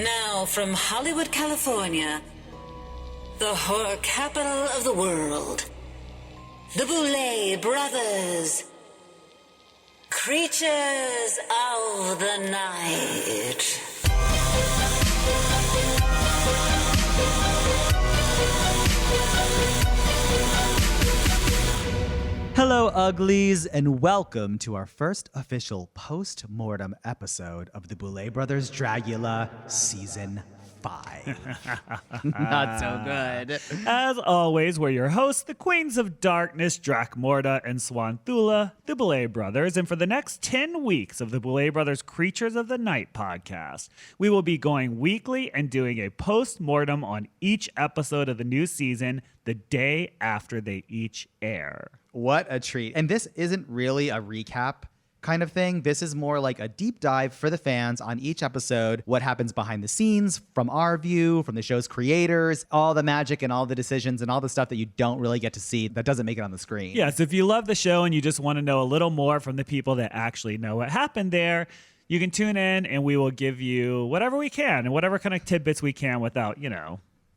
Now from Hollywood, California, the horror capital of the world, the Boulet Brothers, creatures of the night. Hello, Uglies, and welcome to our first official post-mortem episode of the Boulet Brothers Dragula Season 5. Not so good. As always, we're your hosts, the Queens of Darkness, Dracmorda and Swanthula, the Boulet Brothers, and for the next 10 weeks of the Boulet Brothers Creatures of the Night podcast, we will be going weekly and doing a post-mortem on each episode of the new season the day after they each air. What a treat. And this isn't really a recap kind of thing. This is more like a deep dive for the fans on each episode, what happens behind the scenes from our view, from the show's creators, all the magic and all the decisions and all the stuff that you don't really get to see that doesn't make it on the screen. Yeah, so if you love the show and you just want to know a little more from the people that actually know what happened there, you can tune in and we will give you whatever we can and whatever kind of tidbits we can without,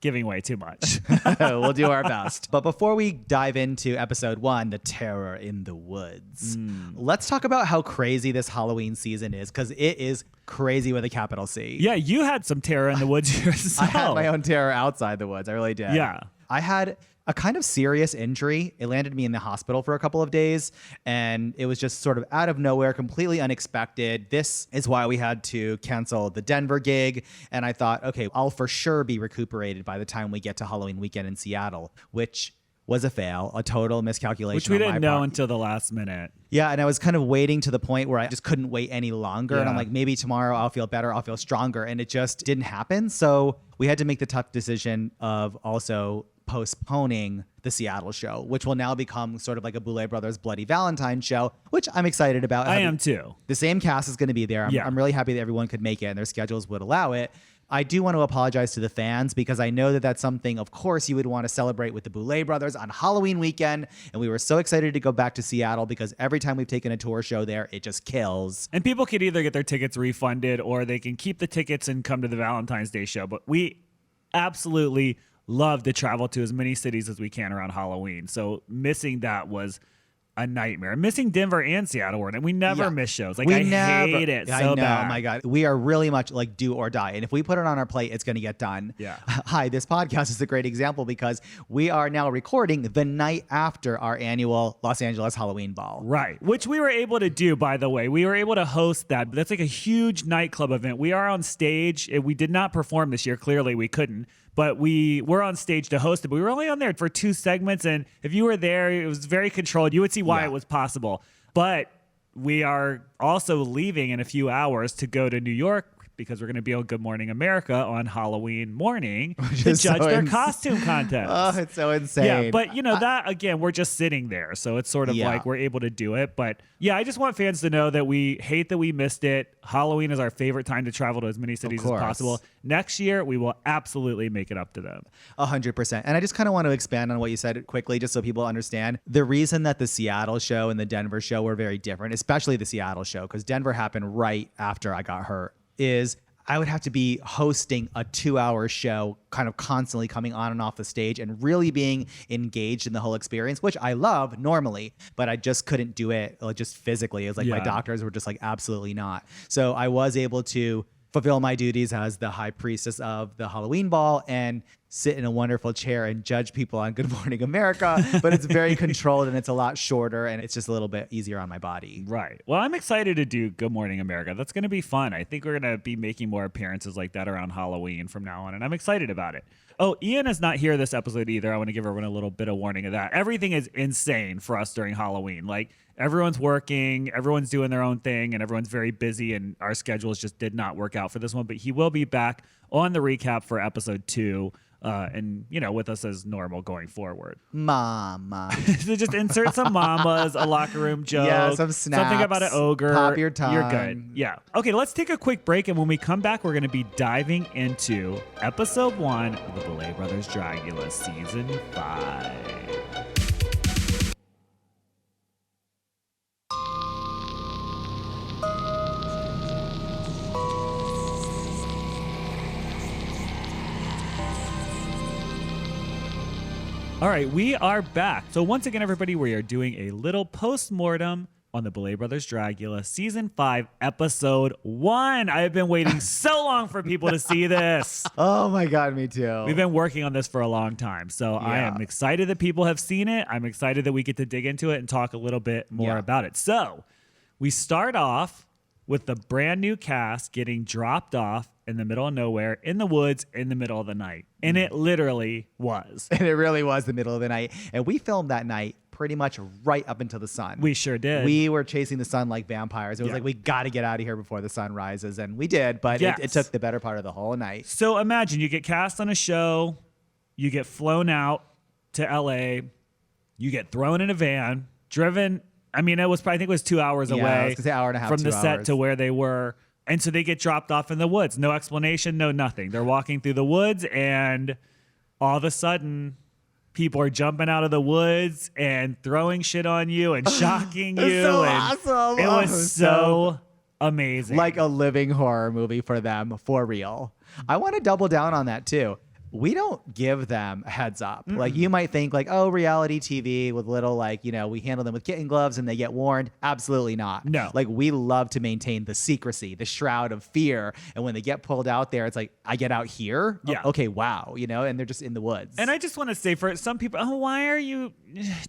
giving away too much. We'll do our best. But before we dive into episode 1, The Terror in the Woods, let's talk about how crazy this Halloween season is, because it is crazy with a capital C. Yeah, you had some terror in the woods yourself. I had my own terror outside the woods. I really did. Yeah. I had a kind of serious injury. It landed me in the hospital for a couple of days, and it was just sort of out of nowhere, completely unexpected. This is why we had to cancel the Denver gig, and I thought, okay, I'll for sure be recuperated by the time we get to Halloween weekend in Seattle, which was a fail, a total miscalculation. Which we didn't know until the last minute. Yeah, and I was kind of waiting to the point where I just couldn't wait any longer. Yeah. And I'm like, maybe tomorrow I'll feel better, I'll feel stronger. And it just didn't happen. So we had to make the tough decision of also postponing the Seattle show, which will now become sort of like a Boulet Brothers Bloody Valentine show, which I'm excited about. I am too. The same cast is going to be there. I'm really happy that everyone could make it and their schedules would allow it. I do want to apologize to the fans because I know that that's something, of course, you would want to celebrate with the Boulet Brothers on Halloween weekend. And we were so excited to go back to Seattle because every time we've taken a tour show there, it just kills. And people could either get their tickets refunded or they can keep the tickets and come to the Valentine's Day show. But we absolutely love to travel to as many cities as we can around Halloween. So missing that was a nightmare. Missing Denver and Seattle were, and we never miss shows. Like, I hate it so bad. Oh my God. We are really much like do or die. And if we put it on our plate, it's going to get done. Yeah. Hi, this podcast is a great example because we are now recording the night after our annual Los Angeles Halloween Ball. Right. Which we were able to do, by the way. We were able to host that. That's like a huge nightclub event. We are on stage. We did not perform this year. Clearly, we couldn't. But we were on stage to host it. But we were only on there for 2 segments. And if you were there, it was very controlled. You would see why it was possible. But we are also leaving in a few hours to go to New York because we're going to be on Good Morning America on Halloween morning to judge their costume contest. Oh, it's so insane. Yeah, but that, again, we're just sitting there. So it's sort of like we're able to do it. But yeah, I just want fans to know that we hate that we missed it. Halloween is our favorite time to travel to as many cities as possible. Next year, we will absolutely make it up to them. 100%. And I just kind of want to expand on what you said quickly, just so people understand. The reason that the Seattle show and the Denver show were very different, especially the Seattle show, because Denver happened right after I got hurt, is I would have to be hosting a 2-hour show, kind of constantly coming on and off the stage and really being engaged in the whole experience, which I love normally, but I just couldn't do it just physically. It was like my doctors were just like, absolutely not. So I was able to fulfill my duties as the high priestess of the Halloween Ball and sit in a wonderful chair and judge people on Good Morning America, but it's very controlled and it's a lot shorter and it's just a little bit easier on my body. Right. Well, I'm excited to do Good Morning America. That's going to be fun. I think we're going to be making more appearances like that around Halloween from now on, and I'm excited about it. Oh, Ian is not here this episode either. I want to give everyone a little bit of warning of that. Everything is insane for us during Halloween. Like, everyone's working, everyone's doing their own thing, and everyone's very busy, and our schedules just did not work out for this one. But he will be back on the recap for episode 2. And, with us as normal going forward. Mama. So just insert some mamas, a locker room joke. Yeah, some snaps. Something about an ogre. Pop your tongue. You're good. Yeah. Okay, let's take a quick break. And when we come back, we're going to be diving into episode 1 of the Boulet Brothers Dragula season 5. All right, we are back. So once again, everybody, we are doing a little post-mortem on the Boulet Brothers Dragula Season 5, Episode 1. I have been waiting so long for people to see this. Oh my God, me too. We've been working on this for a long time. So I am excited that people have seen it. I'm excited that we get to dig into it and talk a little bit more about it. So we start off with the brand new cast getting dropped off in the middle of nowhere, in the woods, in the middle of the night. And it literally was. And it really was the middle of the night. And we filmed that night pretty much right up until the sun. We sure did. We were chasing the sun like vampires. It was like, we got to get out of here before the sun rises. And we did, but it took the better part of the whole night. So imagine you get cast on a show, you get flown out to LA, you get thrown in a van, driven. I mean, I think it was 2 hours away. I was gonna say hour and a half, from 2 the set hours. to where they were. And so they get dropped off in the woods. No explanation, no nothing. They're walking through the woods, and all of a sudden, people are jumping out of the woods and throwing shit on you and shocking you. So and awesome. It was so amazing. Like a living horror movie for them, for real. I want to double down on that too. We don't give them a heads up. Like you might think like, oh, reality TV with little like, we handle them with kitten gloves and they get warned. Absolutely not. No. Like we love to maintain the secrecy, the shroud of fear. And when they get pulled out there, it's like, I get out here? Yeah. Oh, okay, wow. And they're just in the woods. And I just want to say for some people, why are you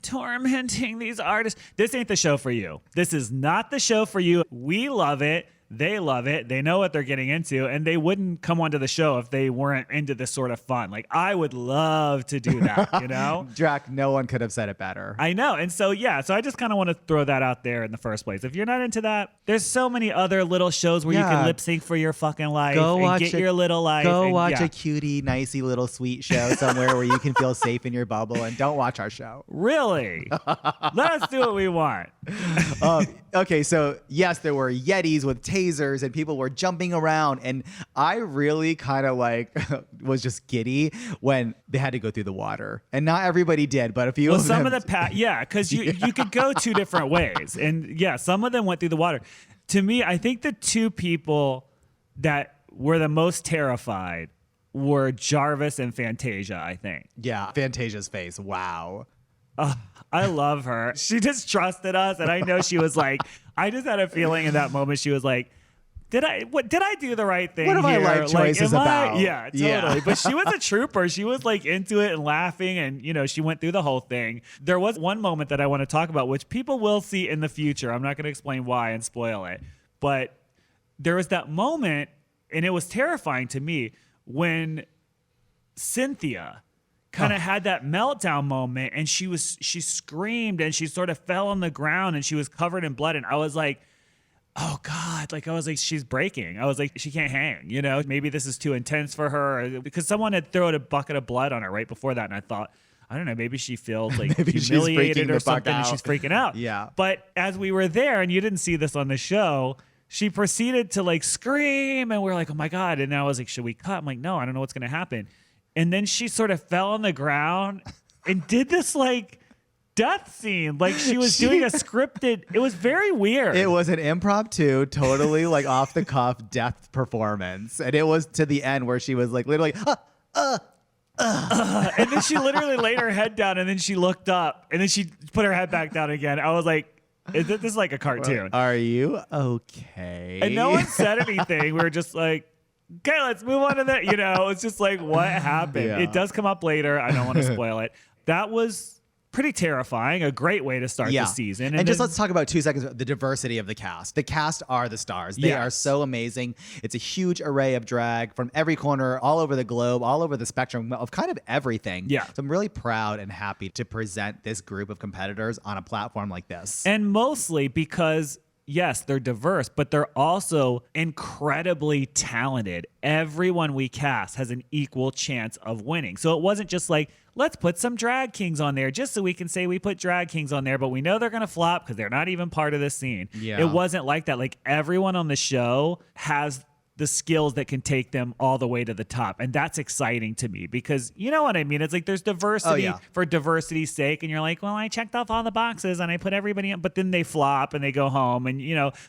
tormenting these artists? This ain't the show for you. This is not the show for you. We love it. They love it. They know what they're getting into, and they wouldn't come onto the show if they weren't into this sort of fun. Like, I would love to do that, Drac, no one could have said it better. I know. And so, so I just kind of want to throw that out there in the first place. If you're not into that, there's so many other little shows where you can lip sync for your fucking life and get your little life. Go watch a cutie, nicey little sweet show somewhere where you can feel safe in your bubble, and don't watch our show. Really? Let us do what we want. Okay, so yes, there were Yetis with tasers and people were jumping around, and I really kind of was just giddy when they had to go through the water, and not everybody did, but a few of them. Some of the because you could go two different ways, and some of them went through the water. To me, I think the two people that were the most terrified were Jarvis and Fantasia. I think. Yeah, Fantasia's face. Wow. I love her. She just trusted us, and I know she was like, I just had a feeling in that moment she was like, did I do the right thing? What are my life choices about? Yeah, totally. Yeah. But she was a trooper. She was like into it and laughing, and she went through the whole thing. There was one moment that I want to talk about, which people will see in the future. I'm not going to explain why and spoil it, but there was that moment, and it was terrifying to me when Cynthia kind of had that meltdown moment, and she screamed and she sort of fell on the ground and she was covered in blood, and I was like, oh God, I was like, she's breaking. I was like, she can't hang, maybe this is too intense for her, because someone had thrown a bucket of blood on her right before that, and I thought, I don't know, maybe she feels like humiliated or something and she's freaking out. Yeah. But as we were there, and you didn't see this on the show, she proceeded to scream, and we're like, oh my God. And I was like, should we cut? I'm like, no, I don't know what's going to happen. And then she sort of fell on the ground and did this death scene. She was doing a scripted. It was very weird. It was an impromptu, totally off the cuff death performance. And it was to the end where she was literally, and then she literally laid her head down, and then she looked up, and then she put her head back down again. I was like, this is like a cartoon. Are you okay? And no one said anything. We were just like, okay, let's move on to that. It's just like, what happened? Yeah. It does come up later. I don't want to spoil it. That was pretty terrifying. A great way to start the season. And just let's talk about 2 seconds, the diversity of the cast. The cast are the stars. They are so amazing. It's a huge array of drag from every corner, all over the globe, all over the spectrum of kind of everything. Yeah. So I'm really proud and happy to present this group of competitors on a platform like this. And mostly because, yes, they're diverse, but they're also incredibly talented. Everyone we cast has an equal chance of winning. So it wasn't just like, let's put some drag kings on there just so we can say we put drag kings on there, but we know they're going to flop because they're not even part of this scene. Yeah. It wasn't like that. Everyone on the show has the skills that can take them all the way to the top. And that's exciting to me because you know what I mean? It's there's diversity for diversity's sake. And you're like, well, I checked off all the boxes and I put everybody in, but then they flop and they go home. And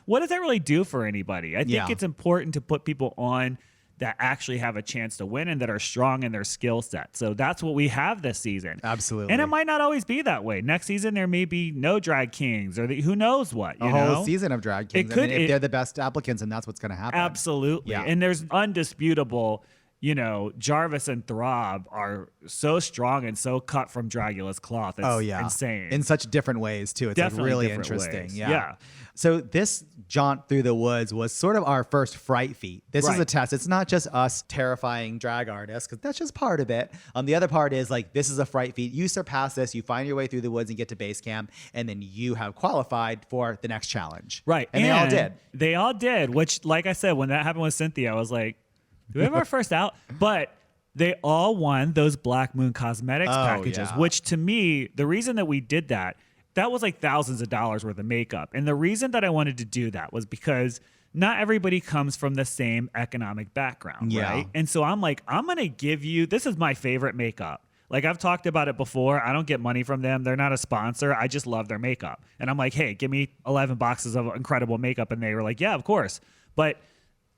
what does that really do for anybody? I think it's important to put people on that actually have a chance to win and that are strong in their skill set. So that's what we have this season. Absolutely. And it might not always be that way. Next season, there may be no drag kings or who knows what. A whole season of drag kings. If they're the best applicants, and that's what's going to happen. Absolutely. Yeah. And there's undisputable, Jarvis and Throb are so strong and so cut from Dragula's cloth. It's insane. In such different ways, too. It's Definitely really different interesting. ways. Yeah. So this jaunt through the woods was sort of our first fright feat. This is a test. It's not just us terrifying drag artists, because that's just part of it. The other part is like, this is a fright feat. You surpass this, you find your way through the woods and get to base camp, and then you have qualified for the next challenge. Right. And they all did. They all did, which, like I said, when that happened with Cynthia, I was like, do we have our first out? But they all won those Black Moon Cosmetics packages, which to me, the reason that we did that was like thousands of dollars worth of makeup. And the reason that I wanted to do that was because not everybody comes from the same economic background, right? And so I'm like, I'm going to give you, this is my favorite makeup. Like, I've talked about it before. I don't get money from them. They're not a sponsor. I just love their makeup. And I'm like, hey, give me 11 boxes of incredible makeup. And they were like, yeah, of course. But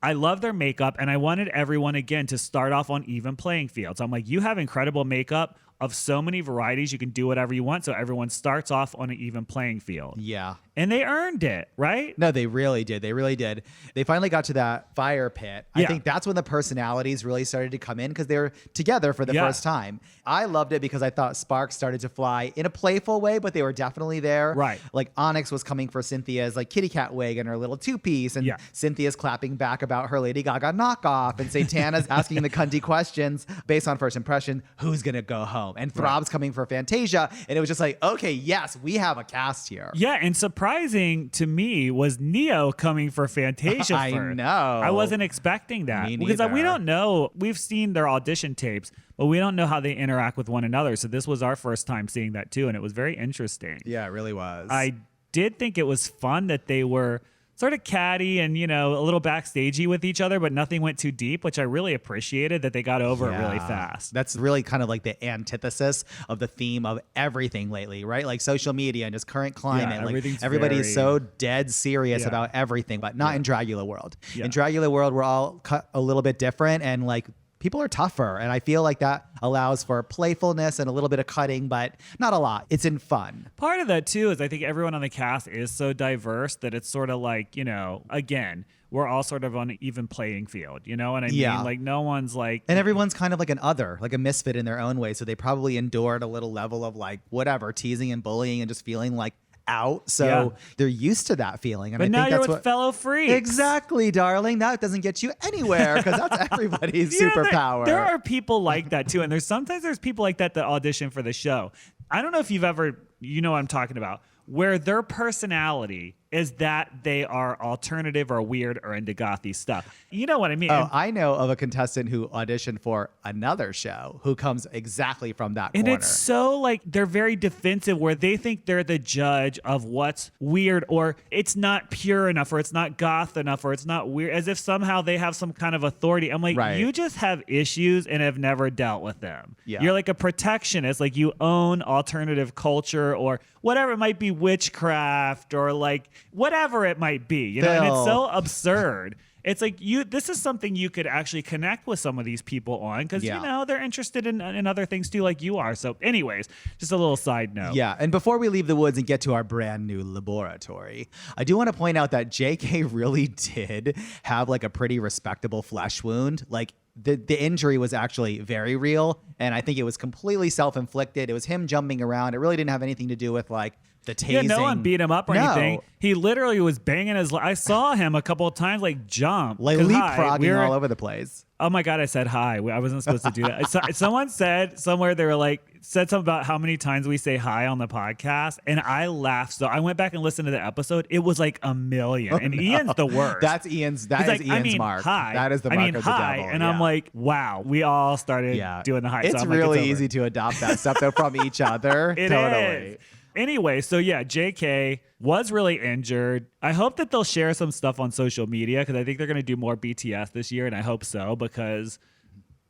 I love their makeup, and I wanted everyone, again, to start off on even playing field. So I'm like, you have incredible makeup of so many varieties. You can do whatever you want. So everyone starts off on an even playing field. Yeah. And they earned it, right? No, they really did. They really did. They finally got to that fire pit. I think that's when the personalities really started to come in, because they were together for the first time. I loved it because I thought sparks started to fly in a playful way, but they were definitely there. Right. Like Onyx was coming for Cynthia's like kitty cat wig and her little two-piece, and Cynthia's clapping back about her Lady Gaga knockoff, and Satana's asking the cunty questions based on first impression, who's going to go home? And Throb's coming for Fantasia, and it was just like, okay, yes, we have a cast here. Yeah, and surprising to me was Neo coming for Fantasia. I know. I wasn't expecting that. Me because neither. we don't know. We've seen their audition tapes, but we don't know how they interact with one another. So this was our first time seeing that too, and it was very interesting. Yeah, it really was. I did think it was fun that they were sort of catty and, a little backstagey with each other, but nothing went too deep, which I really appreciated that they got over it really fast. That's really kind of like the antithesis of the theme of everything lately, right? Like social media and just current climate. Like everybody's so dead serious about everything, but not in Dragula World. In Dragula World, we're all cut a little bit different, and like people are tougher. And I feel like that allows for playfulness and a little bit of cutting, but not a lot. It's in fun. Part of that, too, is I think everyone on the cast is so diverse that it's sort of like, again, we're all sort of on an even playing field. You know what I mean? Like, no one's like... And everyone's kind of like an other, like a misfit in their own way. So they probably endured a little level of like, whatever, teasing and bullying and just feeling like out. So they're used to that feeling. And but I now think you're that's with what, fellow freaks. Exactly, darling. That doesn't get you anywhere, because that's everybody's superpower. There are people like that too. And there's people like that audition for the show. I don't know if you've ever, what I'm talking about, where their personality is that they are alternative or weird or into gothy stuff. You know what I mean? Oh, I know of a contestant who auditioned for another show who comes exactly from that corner. And it's so like they're very defensive, where they think they're the judge of what's weird, or it's not pure enough, or it's not goth enough, or it's not weird, as if somehow they have some kind of authority. I'm like, you just have issues and have never dealt with them. Yeah. You're like a protectionist, like you own alternative culture or whatever it might be, witchcraft or like whatever it might be, and it's so absurd. It's like this is something you could actually connect with some of these people on, because they're interested in other things too, like you are. So anyways, just a little side note. Yeah, and before we leave the woods and get to our brand new laboratory, I do want to point out that JK really did have like a pretty respectable flesh wound. Like the injury was actually very real, and I think it was completely self-inflicted. It was him jumping around. It really didn't have anything to do with like the tasing. Yeah, no one beat him up or anything. He literally was banging I saw him a couple of times like jump. Like leapfrogging all over the place. Oh my God, I said hi. I wasn't supposed to do that. Someone said somewhere, they were said something about how many times we say hi on the podcast, and I laughed. So I went back and listened to the episode. It was like a million. And Ian's the worst. That is Ian's mark. Hi. That is the mark of the hi. devil. And I'm like, wow, we all started doing the hi. It's really easy to adopt that stuff though from each other. It totally. is. Anyway, so JK was really injured. I hope that they'll share some stuff on social media, because I think they're going to do more BTS this year, and I hope so, because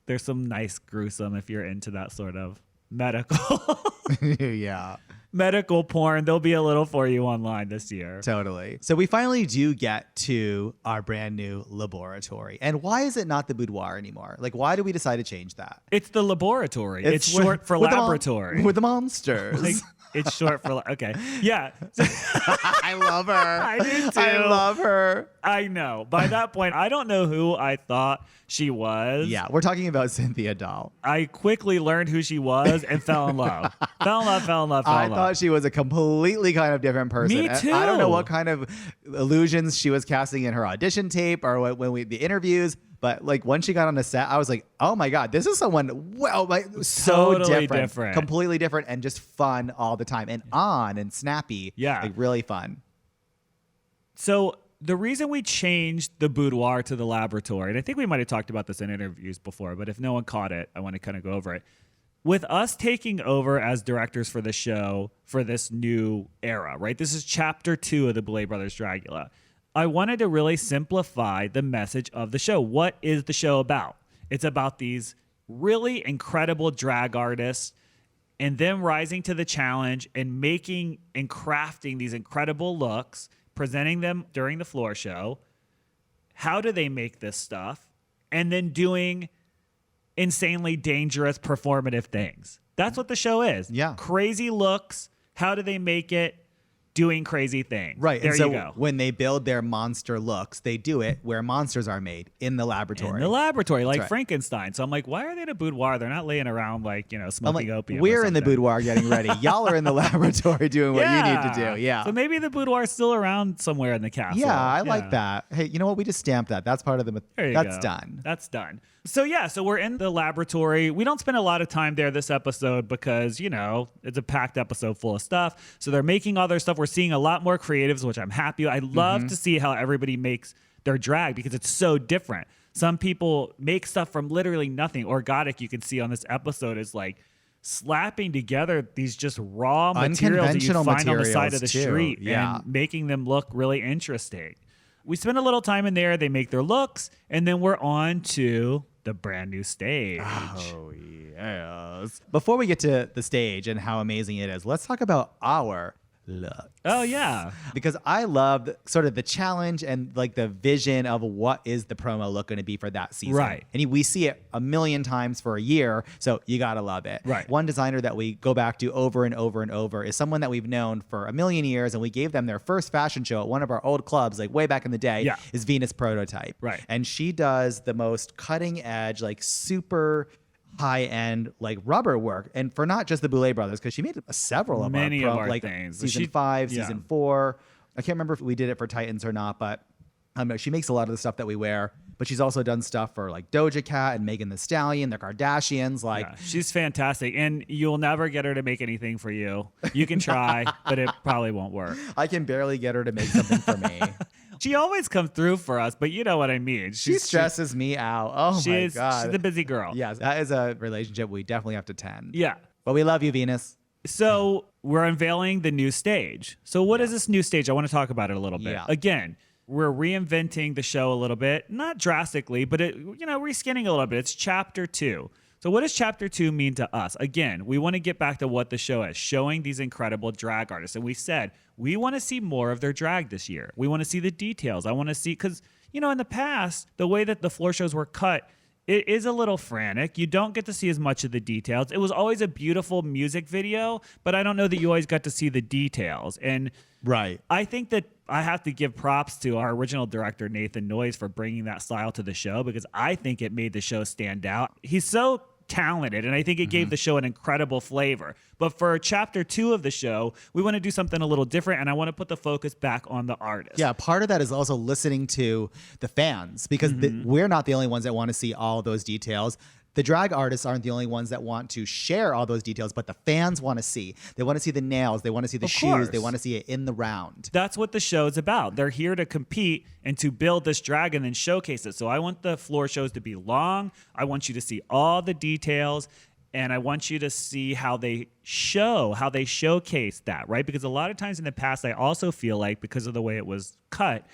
there's some nice gruesome if you're into that sort of medical. Yeah. medical porn. There'll be a little for you online this year. Totally. So we finally do get to our brand new laboratory. And why is it not the boudoir anymore? Like, why do we decide to change that? It's the laboratory. It's short for with laboratory. With the monsters. Like, it's short for okay. Yeah. I love her. I do too. I love her. I know. By that point, I don't know who I thought she was. Yeah, we're talking about Cynthia Dahl. I quickly learned who she was and fell in love. Fell in love. I thought she was a completely kind of different person. Me too. I don't know what kind of illusions she was casting in her audition tape or the interviews. But like when she got on the set, I was like, oh my God, this is someone so Totally different, completely different, and just fun all the time, and on and snappy. Yeah, like really fun. So the reason we changed the boudoir to the laboratory, and I think we might have talked about this in interviews before, but if no one caught it, I want to kind of go over it. With us taking over as directors for the show for this new era, right? This is chapter 2 of the Boulet Brothers Dragula. I wanted to really simplify the message of the show. What is the show about? It's about these really incredible drag artists and them rising to the challenge and making and crafting these incredible looks, presenting them during the floor show. How do they make this stuff? And then doing insanely dangerous performative things. That's what the show is. Yeah. Crazy looks. How do they make it? Doing crazy things. Right. There and so you go. when they build their monster looks, they do it where monsters are made, in the laboratory. In the laboratory, like right. Frankenstein. So I'm like, why are they in a boudoir? They're not laying around smoking opium. We're in the boudoir getting ready. Y'all are in the laboratory doing what you need to do. Yeah. So maybe the boudoir is still around somewhere in the castle. Yeah, I like that. Hey, you know what? We just stamped that. That's part of the. That's done. That's done. So yeah, so we're in the laboratory. We don't spend a lot of time there this episode because, it's a packed episode full of stuff. So they're making all their stuff. We're seeing a lot more creatives, which I'm happy. I love to see how everybody makes their drag because it's so different. Some people make stuff from literally nothing. Organic, you can see on this episode, is like slapping together these just raw materials that you find on the side of the street and making them look really interesting. We spend a little time in there. They make their looks, and then we're on to the brand new stage. Oh, yes. Before we get to the stage and how amazing it is, let's talk about our looks. Oh, yeah. Because I loved sort of the challenge and like the vision of what is the promo look going to be for that season. Right. And we see it a million times for a year, so you got to love it. Right. One designer that we go back to over and over and over is someone that we've known for a million years, and we gave them their first fashion show at one of our old clubs, like way back in the day, is Venus Prototype. Right. And she does the most cutting edge, like super high-end like rubber work, and for not just the Boulet Brothers, because she made several of our like things. season 5, season 4. I can't remember if we did it for Titans or not, but she makes a lot of the stuff that we wear. But she's also done stuff for like Doja Cat and Megan Thee Stallion, the Kardashians. She's fantastic, and you'll never get her to make anything for you. You can try, but it probably won't work. I can barely get her to make something for me. She always comes through for us, but you know what I mean. She stresses me out. Oh my God. She's a busy girl. Yes, that is a relationship we definitely have to tend. Yeah. But we love you, Venus. So we're unveiling the new stage. So what is this new stage? I want to talk about it a little bit. Yeah. Again, we're reinventing the show a little bit, not drastically, but reskinning a little bit. It's chapter 2. So what does chapter 2 mean to us? Again, we want to get back to what the show is, showing these incredible drag artists. And we said, we want to see more of their drag this year. We want to see the details. I want to see, because, in the past, the way that the floor shows were cut, it is a little frantic. You don't get to see as much of the details. It was always a beautiful music video, but I don't know that you always got to see the details. And right. I think that I have to give props to our original director, Nathan Noyes, for bringing that style to the show, because I think it made the show stand out. He's so talented, and I think it gave the show an incredible flavor. But for chapter 2 of the show, we want to do something a little different, and I want to put the focus back on the artist. Yeah, part of that is also listening to the fans, because we're not the only ones that want to see all those details. The drag artists aren't the only ones that want to share all those details, but the fans want to see. They want to see the nails. They want to see the shoes. They want to see it in the round. That's what the show's about. They're here to compete and to build this drag and then showcase it. So I want the floor shows to be long. I want you to see all the details. And I want you to see how they showcase that, right? Because a lot of times in the past, I also feel like, because of the way it was cut,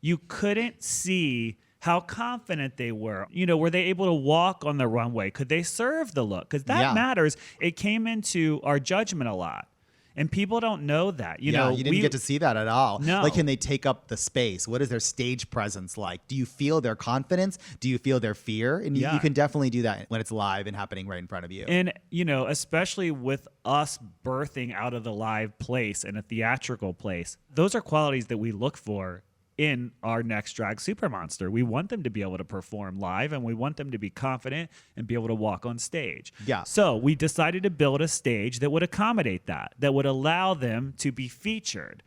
you couldn't see how confident they were. Were they able to walk on the runway? Could they serve the look? Because that matters. It came into our judgment a lot. And people don't know that. You didn't get to see that at all. No. Like, can they take up the space? What is their stage presence like? Do you feel their confidence? Do you feel their fear? And you can definitely do that when it's live and happening right in front of you. And, especially with us birthing out of the live place and a theatrical place, those are qualities that we look for in our next drag super monster. We want them to be able to perform live, and we want them to be confident and be able to walk on stage. Yeah. So we decided to build a stage that would accommodate that would allow them to be featured.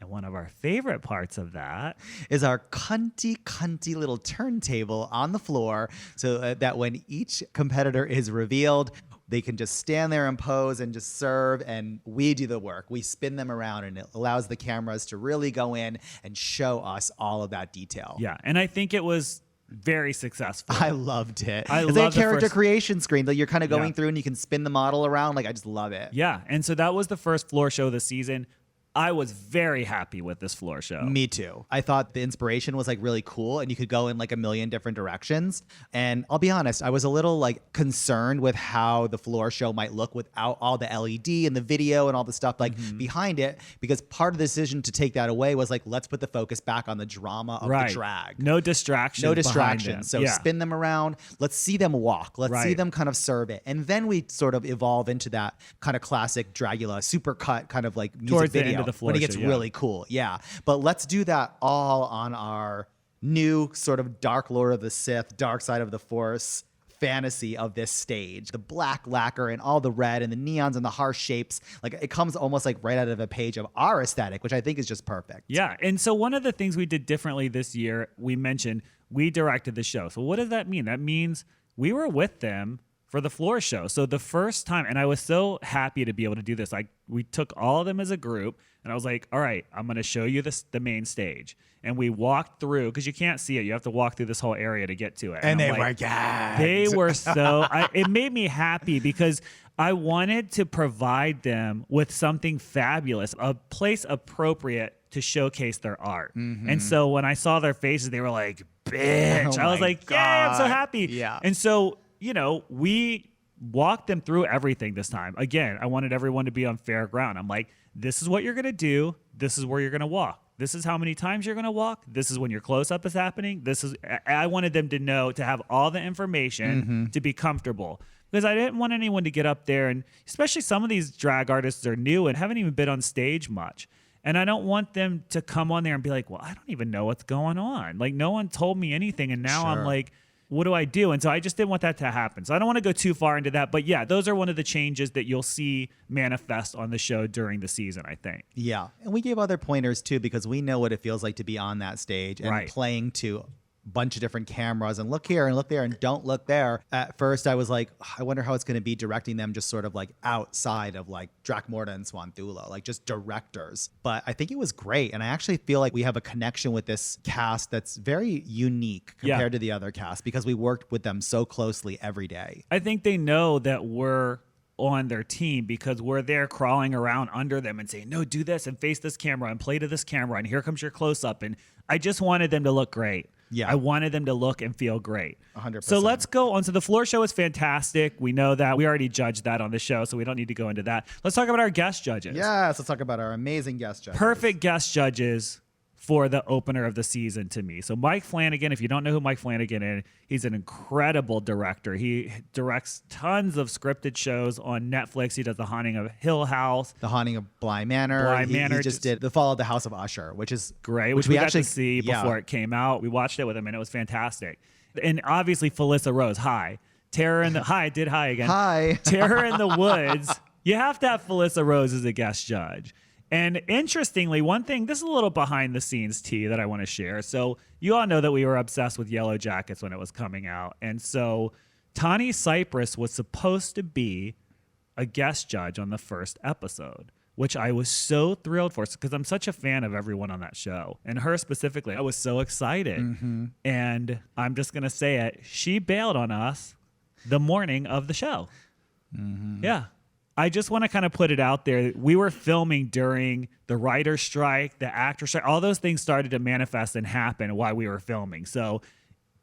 And one of our favorite parts of that is our cunty little turntable on the floor, so that when each competitor is revealed, they can just stand there and pose and just serve, and we do the work. We spin them around, and it allows the cameras to really go in and show us all of that detail. Yeah, and I think it was very successful. I loved it. It's like a character creation screen that you're kind of going through, and you can spin the model around. Like, I just love it. Yeah, and so that was the first floor show of the season. I was very happy with this floor show. Me too. I thought the inspiration was like really cool, and you could go in like a million different directions. And I'll be honest, I was a little like concerned with how the floor show might look without all the LED and the video and all the stuff like behind it, because part of the decision to take that away was like, let's put the focus back on the drama of the drag. No distractions. No distractions. So spin them around. Let's see them walk. Let's see them kind of serve it. And then we sort of evolve into that kind of classic Dragula super cut kind of like music towards video. The end of the floor when it gets show, really cool. Yeah. But let's do that all on our new sort of dark Lord of the Sith, dark side of the Force fantasy of this stage. The black lacquer and all the red and the neons and the harsh shapes. Like, it comes almost like right out of a page of our aesthetic, which I think is just perfect. Yeah. And so one of the things we did differently this year, we mentioned we directed the show. So what does that mean? That means we were with them for the floor show. So the first time, and I was so happy to be able to do this. We took all of them as a group, and I was like, all right, I'm going to show you the main stage. And we walked through, because you can't see it. You have to walk through this whole area to get to it. And they were gagged. They were so, it made me happy because I wanted to provide them with something fabulous, a place appropriate to showcase their art. And so when I saw their faces, they were like, bitch. I was like, yeah, I'm so happy. Yeah. And so, we walked them through everything this time. Again, I wanted everyone to be on fair ground. I'm like, this is what you're going to do. This is where you're going to walk. This is how many times you're going to walk. This is when your close-up is happening. I wanted them to know, to have all the information, to be comfortable. Because I didn't want anyone to get up there, and especially some of these drag artists are new and haven't even been on stage much. And I don't want them to come on there and be like, well, I don't even know what's going on. Like, no one told me anything, and now I'm like, what do I do? And so I just didn't want that to happen. So I don't want to go too far into that. But yeah, those are one of the changes that you'll see manifest on the show during the season, I think. Yeah. And we gave other pointers too, because we know what it feels like to be on that stage and playing to bunch of different cameras and look here and look there and don't look there. At first I was like, I wonder how it's going to be directing them just sort of like outside of like Dracmorda and Swanthula, like just directors. But I think it was great. And I actually feel like we have a connection with this cast that's very unique compared to the other cast, because we worked with them so closely every day. I think they know that we're on their team because we're there crawling around under them and saying, no, do this and face this camera and play to this camera. And here comes your close up. And I just wanted them to look great. Yeah. I wanted them to look and feel great. 100%. So let's go on. So the floor show is fantastic. We know that. We already judged that on the show, so we don't need to go into that. Let's talk about our guest judges. Yes, let's talk about our amazing guest judges. Perfect guest judges for the opener of the season to me. So Mike Flanagan, if you don't know who Mike Flanagan is, he's an incredible director. He directs tons of scripted shows on Netflix. He does The Haunting of Hill House. The Haunting of Bly Manor. He just did The Fall of the House of Usher, which is great, which we actually got to see before it came out. We watched it with him, and it was fantastic. And obviously, Felissa Rose, hi. Terror in the... Hi, did hi again. Hi. Terror in the Woods. You have to have Felissa Rose as a guest judge. And interestingly, one thing, this is a little behind the scenes tea that I want to share. So you all know that we were obsessed with Yellow Jackets when it was coming out. And so Tawny Cypress was supposed to be a guest judge on the first episode, which I was so thrilled for because I'm such a fan of everyone on that show. And her specifically, I was so excited. And I'm just going to say it. She bailed on us the morning of the show. Yeah. I just want to kind of put it out there. We were filming during the writer's strike, the actor strike. All those things started to manifest and happen while we were filming. So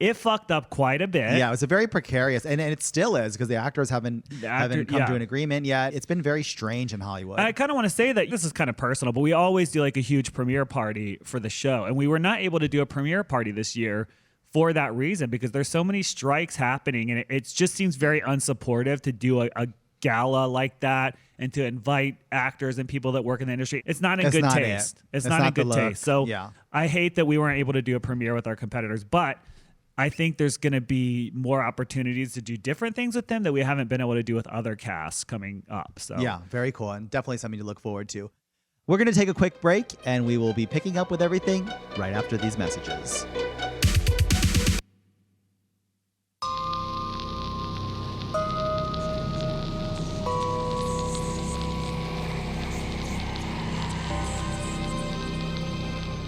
It fucked up quite a bit. Yeah, it was a very precarious, and it still is because the actors haven't come to an agreement yet. It's been very strange in Hollywood. And I kind of want to say that this is kind of personal, but we always do like a huge premiere party for the show, and we were not able to do a premiere party this year for that reason because there's so many strikes happening, and it just seems very unsupportive to do a gala like that and to invite actors and people that work in the industry. It's not in good taste. It's not in good taste. So I hate that we weren't able to do a premiere with our competitors, but I think there's going to be more opportunities to do different things with them that we haven't been able to do with other casts coming up. So yeah, very cool, and definitely something to look forward to. We're going to take a quick break, and we will be picking up with everything right after these messages.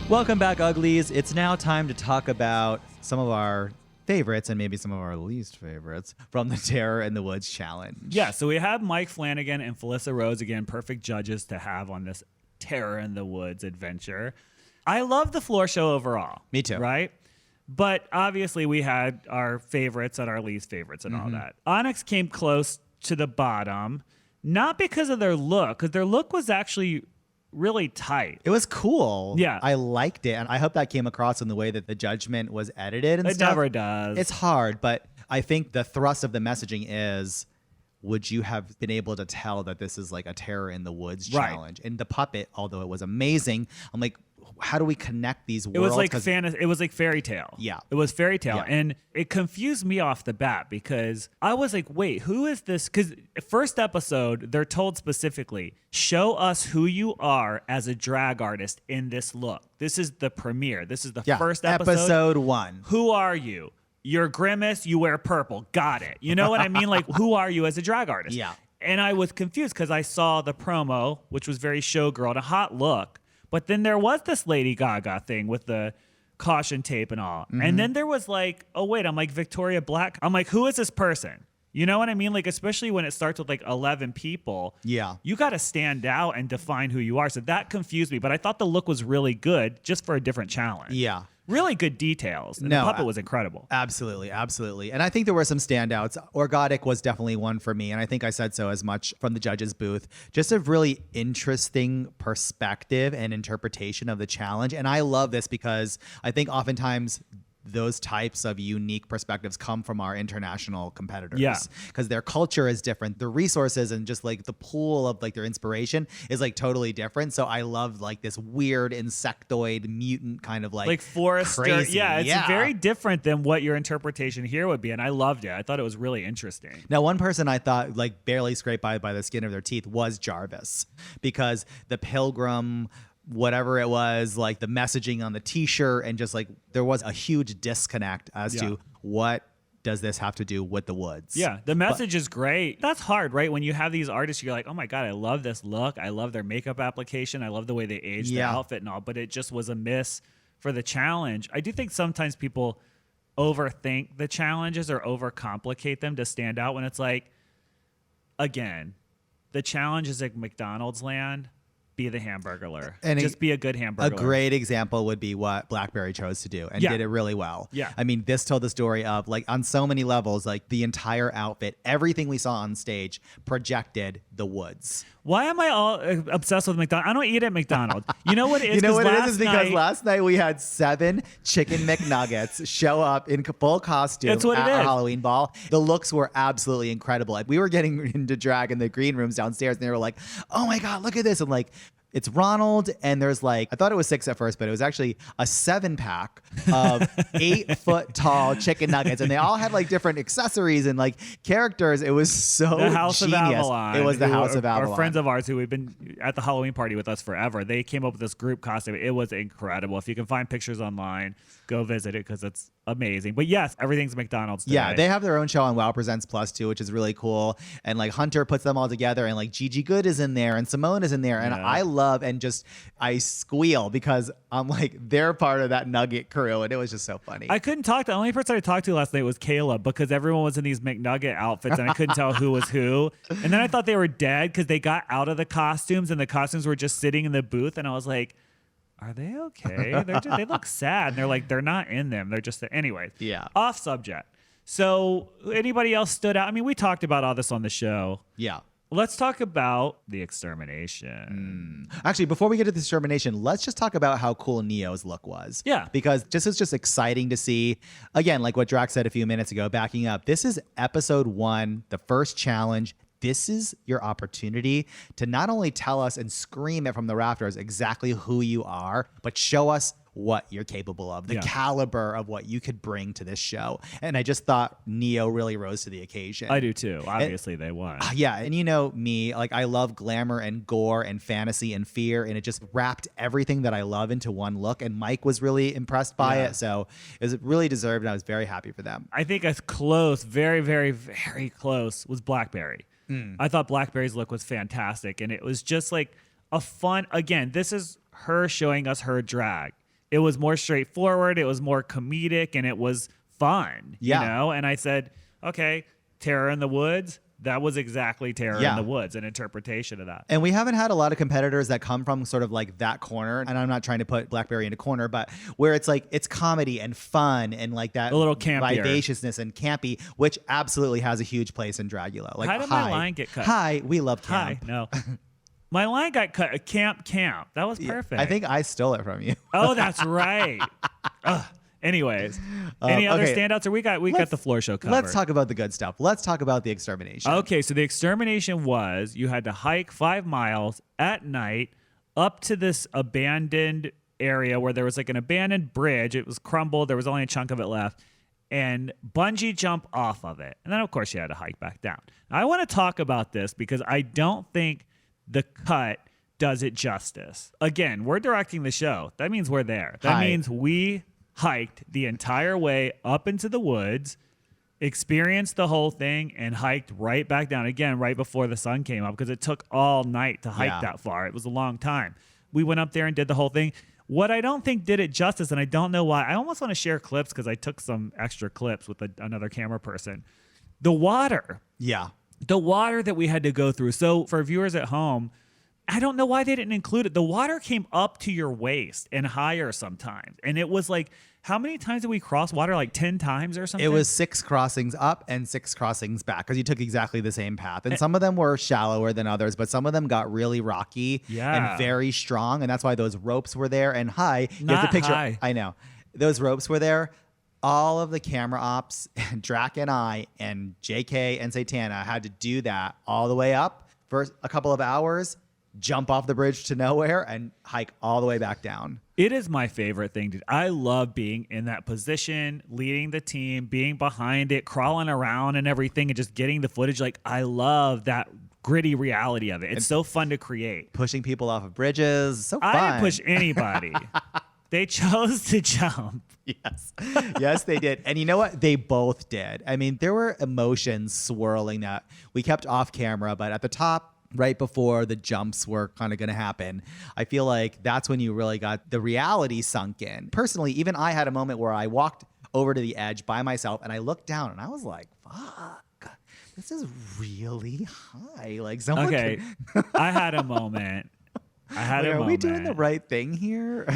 Welcome back, Uglies. It's now time to talk about some of our favorites and maybe some of our least favorites from the Terror in the Woods challenge. Yeah, so we have Mike Flanagan and Felissa Rose, again, perfect judges to have on this Terror in the Woods adventure. I love the floor show overall. Me too. Right? But obviously we had our favorites and our least favorites and all that. Onyx came close to the bottom, not because of their look, because their look was actually really tight. It was cool. Yeah. I liked it. And I hope that came across in the way that the judgment was edited and stuff. It never does. It's hard, but I think the thrust of the messaging is, would you have been able to tell that this is like a Terror in the Woods challenge? And the puppet, although it was amazing, I'm like, how do we connect these worlds? It was like it was like fairy tale. Yeah. It was fairy tale. Yeah. And it confused me off the bat because I was like, wait, who is this? Because first episode, they're told specifically, show us who you are as a drag artist in this look. This is the premiere. This is the first episode. Episode 1. Who are you? You're Grimace. You wear purple. Got it. You know what I mean? Like, who are you as a drag artist? Yeah. And I was confused because I saw the promo, which was very showgirl, and a hot look. But then there was this Lady Gaga thing with the caution tape and all. And then there was like, oh, wait, I'm like Victoria Black. I'm like, who is this person? You know what I mean? Like, especially when it starts with like 11 people. Yeah. You got to stand out and define who you are. So that confused me. But I thought the look was really good just for a different challenge. Yeah. Really good details. And the puppet was incredible. Absolutely, absolutely. And I think there were some standouts. Orgotic was definitely one for me. And I think I said so as much from the judges' booth. Just a really interesting perspective and interpretation of the challenge. And I love this because I think oftentimes those types of unique perspectives come from our international competitors. Yeah. Because their culture is different. The resources and just like the pool of like their inspiration is like totally different. So I love like this weird insectoid mutant kind of like forester. Crazy. Yeah, it's very different than what your interpretation here would be. And I loved it. I thought it was really interesting. Now, one person I thought like barely scraped by the skin of their teeth was Jarvis, because the pilgrim, whatever it was, like the messaging on the t-shirt, and just like there was a huge disconnect as to what does this have to do with the woods. Yeah, the message is great. That's hard, right? When you have these artists, you're like, oh my God, I love this look. I love their makeup application. I love the way they aged the outfit and all, but it just was a miss for the challenge. I do think sometimes people overthink the challenges or overcomplicate them to stand out when it's like, again, the challenge is like McDonald's land. Be the hamburglar. And just be a good hamburger. A great example would be what Blackberry chose to do and did it really well. Yeah. I mean, this told the story of like on so many levels, like the entire outfit, everything we saw on stage projected the woods. Why am I all obsessed with McDonald's? I don't eat at McDonald's. You know what it is? You know what it is? Because last night we had 7 chicken McNuggets show up in full costume at our Halloween ball. The looks were absolutely incredible. Like, we were getting into drag in the green rooms downstairs, and they were like, oh my God, look at this. And like, it's Ronald, and there's like, I thought it was 6 at first, but it was actually a 7-pack of 8-foot-tall chicken nuggets, and they all had like different accessories and like characters. It was so the House genius. Of Avalon. It was the House of Avalon. Our friends of ours who we've been at the Halloween party with us forever. They came up with this group costume. It was incredible. If you can find pictures online, go visit it because it's amazing. But yes, everything's McDonald's today. Yeah, they have their own show on Wow Presents Plus too, which is really cool. And like Hunter puts them all together, and like Gigi Good is in there, and Simone is in there, and I love, and just I squeal because I'm like, they're part of that Nugget crew, and it was just so funny. I couldn't talk. The only person I talked to last night was Caleb, because everyone was in these McNugget outfits, and I couldn't tell who was who. And then I thought they were dead because they got out of the costumes, and the costumes were just sitting in the booth, and I was like, are they okay? They look sad. And they're like, they're not in them. They're just, anyways. Yeah. Off subject. So anybody else stood out? I mean, we talked about all this on the show. Yeah. Let's talk about the extermination. Actually, before we get to the extermination, let's just talk about how cool Neo's look was. Yeah. Because this is just exciting to see. Again, like what Drax said a few minutes ago, backing up, this is episode 1, the first challenge. This is your opportunity to not only tell us and scream it from the rafters exactly who you are, but show us what you're capable of, the caliber of what you could bring to this show. And I just thought Neo really rose to the occasion. I do too. Obviously, they won. Yeah. And you know me, like I love glamour and gore and fantasy and fear. And it just wrapped everything that I love into one look. And Mike was really impressed by it. So it was really deserved. And I was very happy for them. I think as close, very, very, very close was Blackberry. I thought Blackberry's look was fantastic. And it was just like a fun, again, this is her showing us her drag. It was more straightforward. It was more comedic, and it was fun, you know? And I said, okay, Terror in the Woods. That was exactly Terror in the Woods, an interpretation of that. And we haven't had a lot of competitors that come from sort of like that corner. And I'm not trying to put Blackberry in a corner, but where it's like, it's comedy and fun and like that a little campier. Vivaciousness and campy, which absolutely has a huge place in Dragula. Like, how did my line get cut? Hi, we love camp. Hi, no. My line got cut. Camp. That was perfect. I think I stole it from you. Oh, that's right. Anyways, any other standouts? Or we got the floor show covered. Let's talk about the good stuff. Let's talk about the extermination. Okay, so the extermination was you had to hike 5 miles at night up to this abandoned area where there was like an abandoned bridge. It was crumbled. There was only a chunk of it left. And bungee jump off of it. And then, of course, you had to hike back down. Now, I want to talk about this because I don't think the cut does it justice. Again, we're directing the show. That means we're there. That means we hiked the entire way up into the woods, experienced the whole thing, and hiked right back down again right before the sun came up because it took all night to hike that far. It was a long time. We went up there and did the whole thing. What I don't think did it justice, and I don't know why, I almost want to share clips because I took some extra clips with another camera person. The water. Yeah. The water that we had to go through. So for viewers at home, I don't know why they didn't include it. The water came up to your waist and higher sometimes. And it was like, how many times did we cross water? Like 10 times or something? It was 6 crossings up and 6 crossings back because you took exactly the same path. And some of them were shallower than others, but some of them got really rocky and very strong. And that's why those ropes were there. And high. You have to picture. High. I know. Those ropes were there. All of the camera ops, Drac and I, and JK and Satana had to do that all the way up for a couple of hours, jump off the bridge to nowhere, and hike all the way back down. It is my favorite thing, dude. I love being in that position, leading the team, being behind it, crawling around and everything, and just getting the footage. Like, I love that gritty reality of it. It's so fun to create. Pushing people off of bridges, so fun. I didn't push anybody. They chose to jump. Yes. Yes, they did. And you know what? They both did. I mean, there were emotions swirling that we kept off camera, but at the top, right before the jumps were kind of going to happen, I feel like that's when you really got the reality sunk in. Personally, even I had a moment where I walked over to the edge by myself and I looked down and I was like, fuck, this is really high. Like someone Okay. I had a moment. Are we doing the right thing here?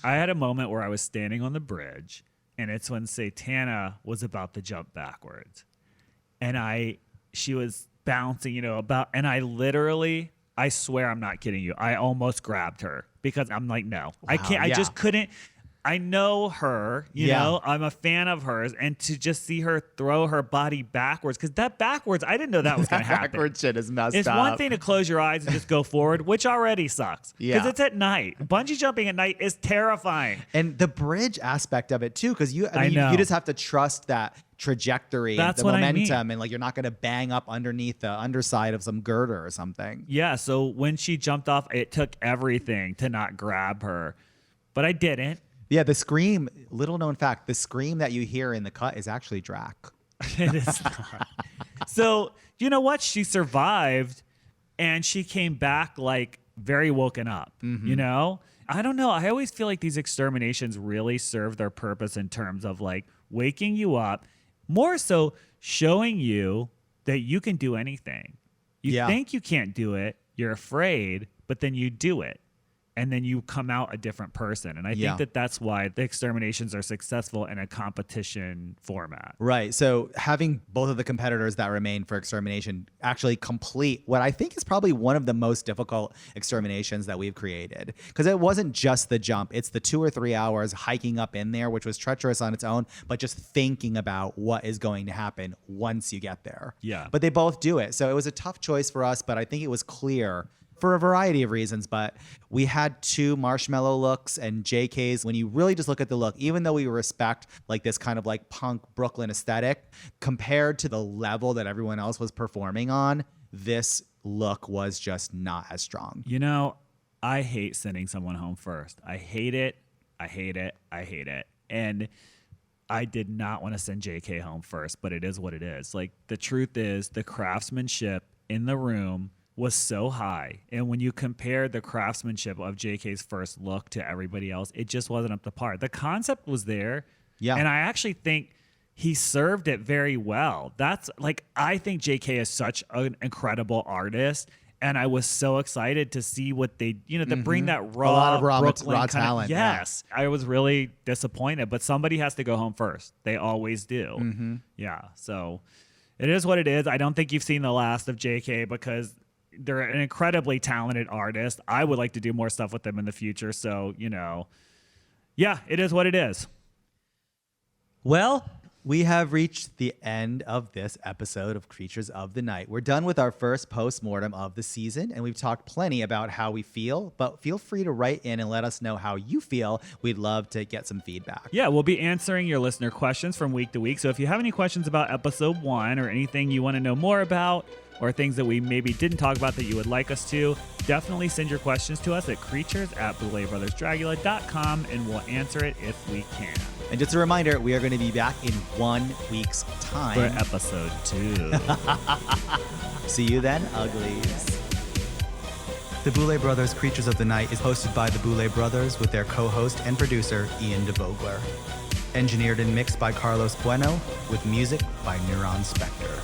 I had a moment where I was standing on the bridge, and it's when Satana was about to jump backwards. And she was bouncing, and I swear I'm not kidding you, I almost grabbed her because I'm like, no, I can't, I just couldn't. I know her, you know, I'm a fan of hers, and to just see her throw her body backwards, because that backwards, I didn't know that was going to happen. Backwards shit is messed up. It's one thing to close your eyes and just go forward, which already sucks. Because it's at night. Bungee jumping at night is terrifying. And the bridge aspect of it too, because you just have to trust that trajectory, that's the what momentum, I mean. and like you're not going to bang up underneath the underside of some girder or something. Yeah, so when she jumped off, it took everything to not grab her, but I didn't. Yeah, the scream, little known fact, the scream that you hear in the cut is actually Drac. It is not. So, you know what? She survived and she came back like very woken up, you know? I don't know. I always feel like these exterminations really serve their purpose in terms of like waking you up, more so showing you that you can do anything. You think you can't do it, you're afraid, but then you do it. and then you come out a different person. And I think that that's why the exterminations are successful in a competition format. Right. So having both of the competitors that remain for extermination actually complete what I think is probably one of the most difficult exterminations that we've created. Because it wasn't just the jump. It's the 2 or 3 hours hiking up in there, which was treacherous on its own, but just thinking about what is going to happen once you get there. Yeah. But they both do it. So it was a tough choice for us, but I think it was clear for a variety of reasons. But we had 2 marshmallow looks and JK's. When you really just look at the look, even though we respect like this kind of like punk Brooklyn aesthetic, compared to the level that everyone else was performing on, this look was just not as strong. You know, I hate sending someone home first. I hate it. I hate it. I hate it. And I did not want to send JK home first, but it is what it is. Like, the truth is, the craftsmanship in the room was so high. And when you compare the craftsmanship of JK's first look to everybody else, it just wasn't up to par. The concept was there. Yeah. And I actually think he served it very well. That's like, I think JK is such an incredible artist. And I was so excited to see what they, to bring that raw, a lot of raw Brooklyn talent. Yes. Yeah. I was really disappointed, but somebody has to go home first. They always do. Mm-hmm. Yeah. So it is what it is. I don't think you've seen the last of JK because they're an incredibly talented artist. I would like to do more stuff with them in the future. So, yeah, it is what it is. Well, we have reached the end of this episode of Creatures of the Night. We're done with our first post-mortem of the season, and we've talked plenty about how we feel, but feel free to write in and let us know how you feel. We'd love to get some feedback. Yeah, we'll be answering your listener questions from week to week. So if you have any questions about episode 1 or anything you want to know more about, or things that we maybe didn't talk about that you would like us to, definitely send your questions to us at creatures@BouletBrothersDragula.com, and we'll answer it if we can. And just a reminder, we are going to be back in 1 week's time. For episode 2. See you then, Uglies. The Boulet Brothers Creatures of the Night is hosted by the Boulet Brothers with their co-host and producer, Ian DeVogler. Engineered and mixed by Carlos Bueno, with music by Neuron Spector.